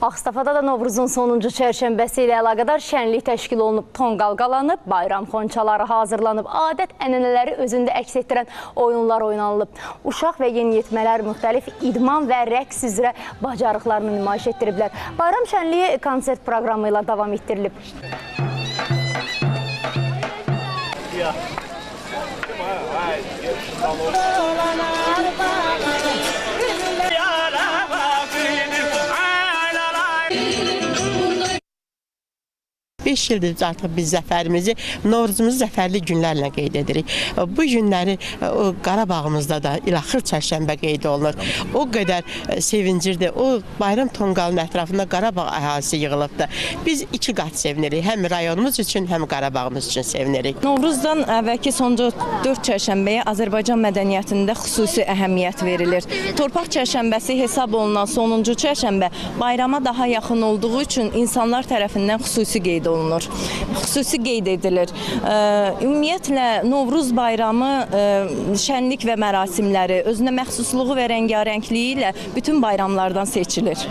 Ağstafada da Novruzun sonuncu çərşənbəsi ilə əlaqədar şənlik təşkil olunub, tonqal qalanıb, bayram xonçaları hazırlanıb, adət ənənələri özündə əks etdirən oyunlar oynanılıb. Uşaq və yeniyetmələr müxtəlif idman və rəqs üzrə bacarıqlarını nümayiş etdiriblər. Bayram şənliyi konsert proqramı ilə davam etdirilib. Beş ildir artıq biz zəfərimizi, Novruzumuzu zəfərli günlərlə qeyd edirik. Bu günləri Qarabağımızda da ilaxır çərşənbə qeyd olunur. O qədər sevincirdir. O bayram tonqalının ətrafında Qarabağ əhalisi yığılıbdır. Biz iki qat sevinirik. Həm rayonumuz üçün, həm Qarabağımız üçün sevinirik. Novruzdan əvvəlki sonuncu 4 çərşənbəyə Azərbaycan mədəniyyətində xüsusi əhəmiyyət verilir. Torpaq çərşənbəsi hesab olunan sonuncu çərşənbə bayrama daha yaxın olduğu üçün insanlar tərəfindən xüsusi qeyd olunur. Xüsusi qeyd edilir. Ümumiyyətlə, Novruz bayramı şənlik və mərasimləri, özünə məxsusluğu və rəngarəngliyi ilə bütün bayramlardan seçilir.